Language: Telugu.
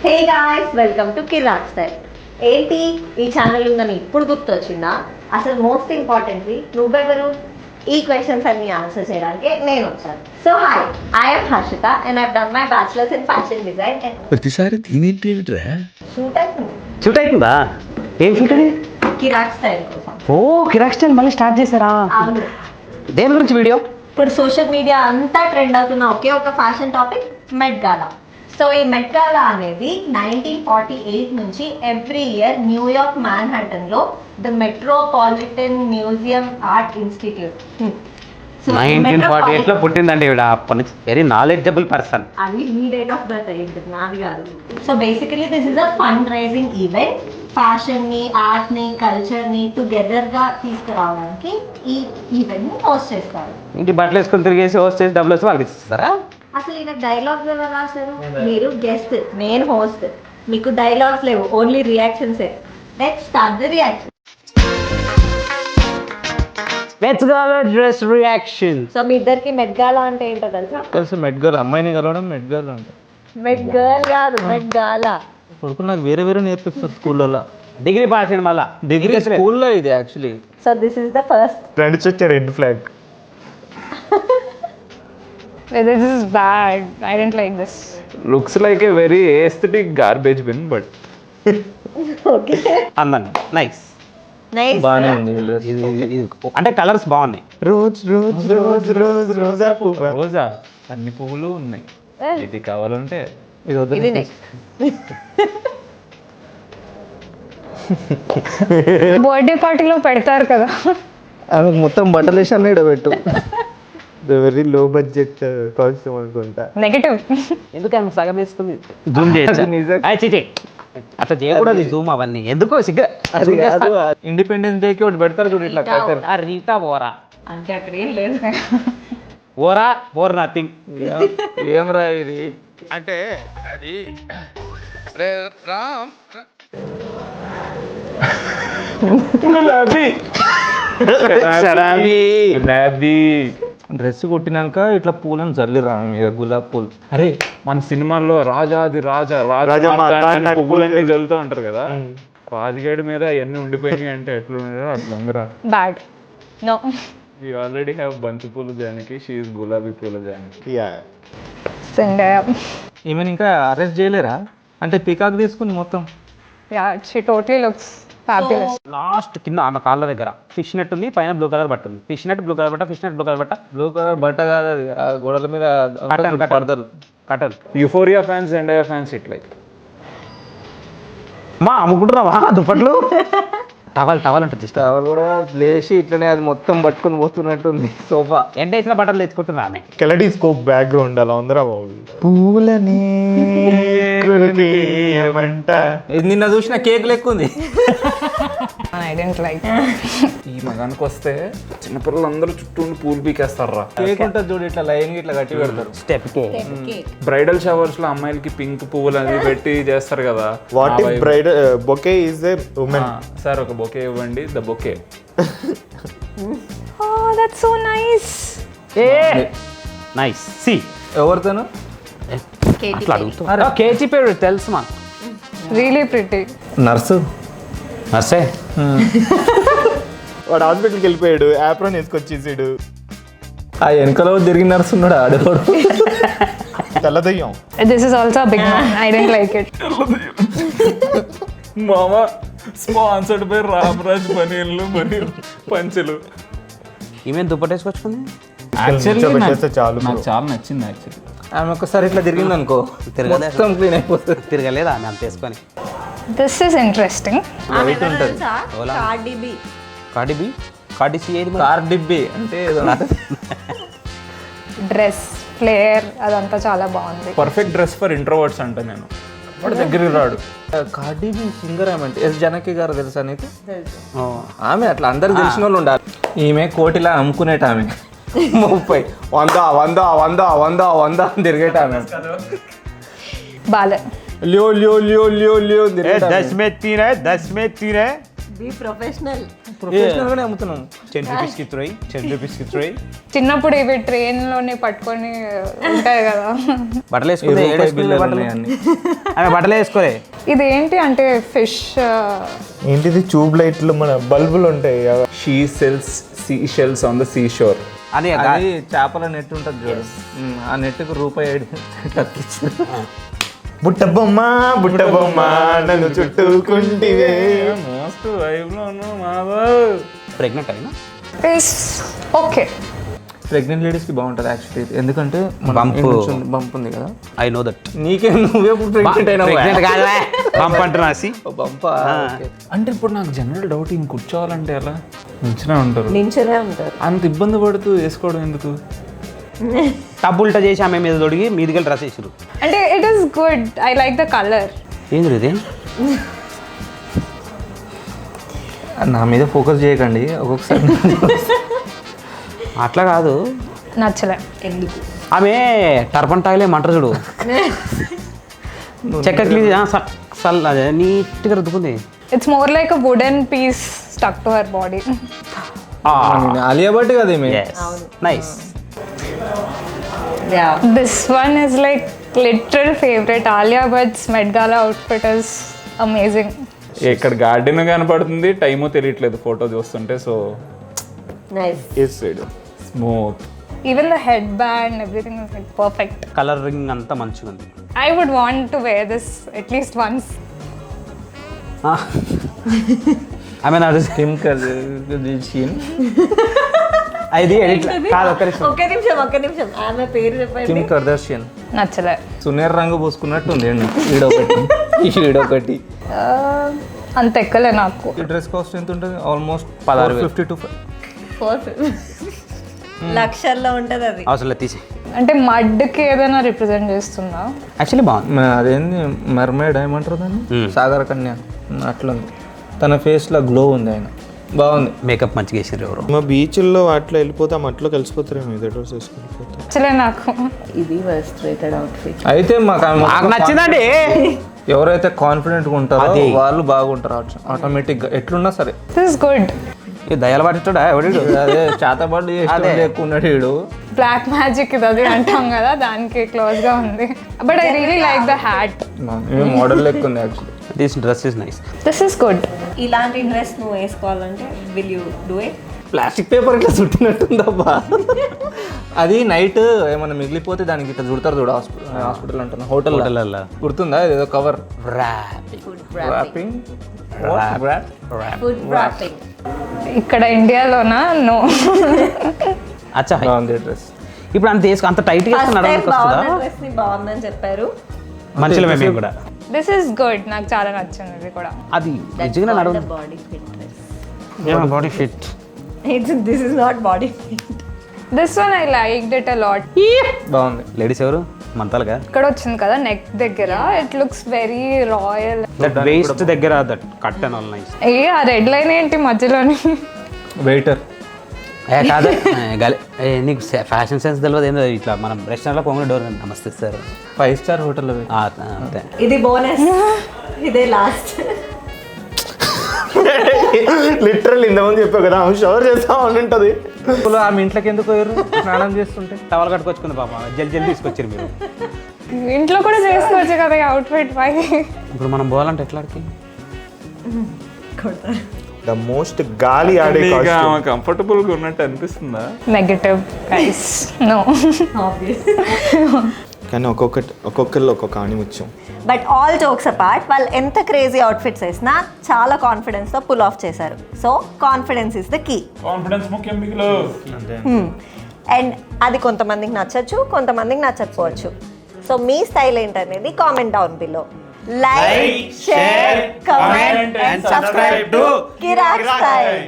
Hey guys, welcome to Kirak style. ఏంటి ఈ ఛానల్ ఉందని ఇప్పుడు గుర్తొచ్చిందా? అసలు మోస్ట్ ఇంపార్టెంట్లీ నువ్వెవరు? ఈ క్వశ్చన్స్ అన్ని ఆన్సర్ చేయడానికి నేను వచ్చాను. So hi, I'm Harshita and I've done my bachelors in fashion design. ప్రతిసారి దీనింటిరా షూట్ అవుతుంది. షూట్ అవుతుందా? ఏం షూట్ అది? కిరాక్ స్టైల్ కోసం. ఓ కిరాక్ స్టైల్ మళ్ళీ స్టార్ట్ చేశారా? అవును. దేని గురించి వీడియో? ఇప్పుడు సోషల్ మీడియా అంతా ట్రెండ్ అవుతున్న ఒకే ఒక fashion topic Met Gala. So ఈ మెట్ గాలా అనేది 1948 నుంచి ఎవ్రీ ఇయర్ న్యూయార్క్ మ్యాన్హట్టన్లో the Metropolitan Museum art institute 1948 లో పుట్టిందండి ఈవిడ. అప్పటి నుంచి వెరీ నాలెడ్జబుల్ పర్సన్. అది మీ డేట్ ఆఫ్ బర్త్ అయ్యింది, నాది కాదు. So basically this is a fundraising event. ఫ్యాషన్ని, ఆర్ట్ని, కల్చర్ని టుగెదర్గా తీసుకురావడానికి ఈ ఈవెంట్ని హోస్ట్ చేస్తారు. ఇంటి బట్టలు వేసుకొని తిరిగేసి హోస్ట్ చేసి డబ్బులు వచ్చి వాళ్ళకి ఇస్తారా? అసలు ఇలా డైలాగ్స్ ఎవరు రాశారు? మీరు గెస్ట్, నేను హోస్ట్. మీకు డైలాగ్స్ లేవు, ఓన్లీ రియాక్షన్సే. Let's start the reaction. Let's go dress reaction. So మీ ఇద్దరికి మెట్ గాలా అంటే ఏంటో తెలుసా? కలిసి మెట్ గర్ల్, అమ్మాయిని కలవడం మెట్ గర్ల్ అంటే. మెట్ గర్ల్ కాదు, మెట్ గాలా. కొడుకు నాకు వేరే వేరే నేర్పిస్తారు స్కూల్లో. డిగ్రీ పాస్ అయింది మళ్ళా. డిగ్రీ స్కూల్లో ఇది actually. So this is the first. Friends వచ్చే red flag. This is bad. I didn't like this. Looks like a very aesthetic garbage bin, but okay, అందంగా నైస్. నైస్. బాగానే ఉంది. అంటే కలర్స్ బాగున్నాయి. రోజ్ రోజ్ రోజ్ రోజ్ రోజా పువ్వు. రోజా అన్ని పువ్వులు ఉన్నాయి. ఇది కావాలంటే ఇది వద్దు. ఇది నెక్స్ట్. బర్త్డే పార్టీలో పెడతారు కదా. ఆమె మొత్తం బట్టలు వేసి అన్న పెట్టు. వెరీ లో బడ్జెట్ కాస్ట్యూమ్ అనుకుంటా. నెగటివ్. ఎందుకు ఆమె సగం వేసుకుంది? జూమ్ చేయొచ్చు. అట్లా చేయకూడదు జూమ్ అవన్నీ. ఎందుకో సిగ్గు. ఇండిపెండెన్స్ డే కి ఒకటి పెడతారు చూడు ఇట్లా కట్టారు. ఆ రీటా ఓరా అంటే అక్కడ ఏం లేదు. ఓరా ఓర్ నథింగ్. ఏం రా ఇది అంటే అది రామ్ డ్రెస్ కొట్టినాక ఇట్లా పూలను చల్లిరా మీద గులాబ్ పూలు. అరే మన సినిమాల్లో రాజాది రాజా పువ్వులన్నీ చల్లుతూ ఉంటారు కదా, పాదిగేడు మీద అవన్నీ ఉండిపోయినాయి అంటే ఎట్లున్నాయో అట్లా ఉందిరా. Bad. No. You already have బంతి పూలు జానకి, షీఈస్ గులాబీ పూల జానకి. ఈమెను ఇంకా అరెస్ట్ చేయలేరా? అంటే పికాక్ తీసుకుని మొత్తం. Yeah, she totally looks fabulous. Last కింద ఆమె కాళ్ళ దగ్గర ఫిష్ నెట్ ఉంది, పైన బ్లూ కలర్ బట్ట ఉంది. ఫిష్ నెట్ బ్లూ కలర్ బట్ట, ఫిష్ నెట్ బ్లూ కలర్ బట్ట. బ్లూ కలర్ బట్ట కాదు అది, ఆ గోడల మీద పడతారు కటల్. యూఫోరియా ఫ్యాన్స్, ఎండయా ఫ్యాన్స్ ఇట్లా మా అమ్ముకుంటున్నావా దుప్పట్లు? టవల్ టవల్ ఉంటుంది. టవల్ కూడా లేచి ఇట్లనే అది మొత్తం పట్టుకొని పోతున్నట్టుంది సోఫా. ఎండ వేసిన బట్టలు తెచ్చుకుంటున్నా ఆమె. కెలడీస్కోప్ బ్యాక్గ్రౌండ్ అలా ఉందిరా బాబు. పూలని నిన్న చూసిన కేక్ లెక్క ఉంది. I didn't like. ఈ మగానికి వస్తే చిన్నపిల్లలు అందరూ చుట్టూ పూలు పీకేస్తారా. కేక్ ఉంటుంది చూడు ఇట్లా లైన్ ఇట్లా కట్టి పెడతారు. స్టెప్ బ్రైడల్ షవర్స్ లో అమ్మాయిలకి పింక్ పువ్వులు అనేది పెట్టి చేస్తారు కదా. What if bridal bouquet is a women? Sir ఒక బొకే ఇవ్వండి, the bouquet. Oh, that's so nice. Nice. సి ఎవరితోను అట్లా అడుగుతా. కేజీ పేరు తెలుసు మాకు. Really pretty. నర్సు. నర్సే. వాడు హాస్పిటల్కి వెళ్ళిపోయాడు, యాప్రాన్ వేసుకొచ్చేసాడు. ఆ వెనకలో తిరిగి నర్సు ఉన్నాడు ఆడేవాడు. తెల్లదయ్యం. This is also a big man. I didn't like it. మామ స్పాన్సర్డ్ బై రామరాజ్ బనీన్లు పంచులు. ఈమె దుప్పటేసుకొచ్చుకుంది. పెట్టేస్తే చాలు. నాకు చాలా నచ్చింది యాక్చువల్లీ. ఆమె ఒకసారి ఇట్లా తిరిగింది అనుకో, మొత్తం క్లీన్ అయిపోతుంది. తిరగలేదా ఆమె అంత వేసుకొని? This is interesting. Cardi B. Cardi B, Cardi C ఏది? కార్ డిబ్బి అంటే Dress, flare, అదంతా చాలా బాగుంది. పర్ఫెక్ట్ డ్రెస్ ఫర్ ఇంట్రోవర్ట్స్ అంట. నేను వాడు దగ్గరికి రాడు. కార్డి బి సింగర్ ఏమంటే ఎస్ జనకి గారు తెలుసా నీకు? ఆమె అట్లా అందరికి తెలిసిన వాళ్ళు ఉండాలి. ఈమె కోటిలా అమ్ముకునేట ఆమె 30 100 100 100 100 100 అని తిరిగేట ఆమె. బాలే. Leo Leo Leo Leo Leo 10 में 3 है, 10 में 3 है. Be professional. ప్రొఫెషనల్ గానే అమ్ముతున్నాం. 10 రూపీస్కి 3, 10 రూపీస్కి 3. చిన్నప్పుడు ఇవి ట్రైన్లోనే పట్టుకొని ఉంటాయి కదా. బట్టలు వేసుకుంటే బట్టలు ఆమె బట్టలు వేసుకోలే. ఇది ఏంటి అంటే ఫిష్ ఏంటిది ట్యూబ్ లైట్లు మన బల్బులు ఉంటాయి. She sells sea shells on the sea shore. అది అది చేపల నెట్ ఉంటుంది చూడు, ఆ నెట్కి రూపాయి తగ్గించారు. బుట్ట బొమ్మ నన్ను చుట్టుకుంటివే. మోస్ట్ వైబ్లో ఉన్నావు మాధవ్. ప్రెగ్నెంట్ అయినా ఇస్ ఓకే. ప్రెగ్నెంట్ లేడీస్కి బాగుంటుంది యాక్చువల్లీ, ఎందుకంటే బంప్ ఉంది కదా. I know that. నీకే నువ్వే ప్రెగ్నెంట్ అయినా బంప్ అంటున్నాసి బంపా. అంటే ఇప్పుడు నాకు జనరల్ డౌట్, ఇంక కూర్చోవాలంటే ఎలా? నించునే ఉంటారు. నించునే ఉంటారు. అంత ఇబ్బంది పడుతూ వేసుకోవడం ఎందుకు? టబ్ ఉల్టా చేసి ఆమె మీద తొడిగి మీదికి డ్రెస్ వేసారు. అంటే it is good. I like the colour. ఏంది ఇది? నా మీద ఫోకస్ చేయకండి ఒక్కొక్కసారి. అట్లా కాదు, నచ్చలే. ఎందుకు? ఆమె టర్పన్ టాయిలే మంటారు చూడు, చెక్క క్లీన్ అదే నీట్గా రుద్దుకుంది. It's more like a wooden piece stuck to her body. Alia Bhatt కదా ఈమె. Nice. This one is like literal favorite. Alia Bhatt's Met Gala outfit is amazing. ఇక్కడ గార్డెన్ కనపడుతుంది, టైమో తెలియట్లేదు ఫోటో చూస్తుంటే. So nice. Smooth. Even the headband, everything is like perfect. Colouring అంతా మంచిగా ఉంది. I would want to wear this at least once. I mean అది కిమ్ కర్దాషియన్. ఇది ఎడిట్ కాదు. ఒక్క నిమిషం ఆమె పేరు చెప్పండి. Kim Kardashian. నచ్చలే. సునేర్ రంగు పూసుకున్నట్టు ఉంది. ఈడొకటి అంత ఎక్కలే నాకు. ఈ డ్రెస్ కాస్ట్ ఎంత ఉంటుంది? ఆల్మోస్ట్ 1650 to 4 లక్షల్లో ఉంటుంది అది. అవసరం లేదు, తీసి. అంటే మడ్కి ఏదైనా రిప్రజెంట్ చేస్తుందా? యాక్చువల్లీ బాగుంది. అదేంది మర్మేడ్ ఏమంటారు దాన్ని, సాగర కన్య అట్లుంది. తన ఫేస్లో గ్లో ఉంది, ఆయన బాగుంది. మేకప్ మంచిగా వేసారు ఎవరు. మా బీచ్ల్లో వాటిలో వెళ్ళిపోతే మట్లో కలిసిపోతారేమో ఇదే డ్రెస్ వేసుకెళ్ళిపోతే. నచ్చలే నాకు. ఇది వెస్ట్రేటెడ్ అవుట్ఫిట్. అయితే నాకు నచ్చిందండి. ఎవరైతే కాన్ఫిడెంట్గా ఉంటారో వాళ్ళు బాగుంటారు ఆటోమేటిక్గా, ఎట్లున్నా సరే. This is good. ఈ దయాలు పట్టించాడా ఎవడు? అదే చేతబడి ఎక్కువ ఉన్నాడు వీడు. బ్లాక్ మ్యాజిక్ ఇది అది అంటాం కదా, దానికి క్లోజ్ గా ఉంది. But I really like the hat. Model లెక్క ఉంది actually. This dress is nice. This is good. ఇలాంటి డ్రెస్ నువ్వు వేసుకోవాలంటే will you do it? Plastic paper ఇట్లా చుట్టినట్టుందబ్బా. అది నైట్ ఏమన్నా మిగిలిపోతే దానికి ఇట్లా చుడతారు చూడ. హాస్పిటల్ అంటున్నా, హోటల్ గుర్తుందా? ఏదో కవర్ ర్యాపింగ్. Food wrapping. ఇక్కడ ఇండియాలోనా? నో. అచ్చా డ్రెస్ ఇప్పుడు అంత అంత టైట్ గా డ్రెస్ ని బాగుందని చెప్పారు. మంచిగా మేము కూడా. This is good. నాకు చాలా నచ్చింది ఇది కూడా. అది నిజంగా నడవదు. Body fit dress. Body fit. This is not body fit. This one I liked it a lot. బాగుంది. లేడీస్ ఎవరు మంతాలుగా ఇక్కడ వచ్చింది కదా నెక్ దగ్గర. It looks very royal. That waist దగ్గర that cut and all nice. ఏ ఆ రెడ్ లైన్ ఏంటి మధ్యలోని? వెయిటర్. కాదు నీకు ఫ్యాషన్ సెన్స్ తెలియదు ఏందో. ఇట్లా మనం రెస్టారెంట్లో పోగా డోర్ నమస్తే సార్ 5-star హోటల్. అంతే. ఇది బోనస్. ఇదే లాస్ట్. లిటరల్ ఇంతమంది చెప్పావు కదా, షవర్ చేస్తా ఉంటది. ఆమె ఇంట్లోకి ఎందుకు పోయారు స్నానం చేస్తుంటే? టవల్ కట్టుకొచ్చుకుంది పాప, జల్ది తీసుకొచ్చారు మీరు. ఇంట్లో కూడా చేసుకోవచ్చు కదా ఈ అవుట్ఫిట్ పై. ఇప్పుడు మనం పోవాలంటే ఎట్లాడికి? ద మోస్ట్ గాలి ఆడే కంఫర్టబుల్ గా ఉన్నట్టు అనిపిస్తుందా? Negative guys. నో. కానీ ఒక్కొక్కళ్ళు ఒక్కొక్క ఆణిముత్యం. బట్ ఆల్ జోక్స్ అపార్ట్, వాళ్ళు ఎంత క్రేజీ అవుట్ఫిట్స్ వేసినా చాలా కాన్ఫిడెన్స్తో పుల్ ఆఫ్ చేశారు. So confidence is the key. Confidence ముఖ్యం. అండ్ అది కొంతమందికి నచ్చచ్చు, కొంతమందికి నచ్చకపోవచ్చు. సో మీ స్టైల్ ఏంటనేది comment down below. Like, share, comment and subscribe to Kirak style.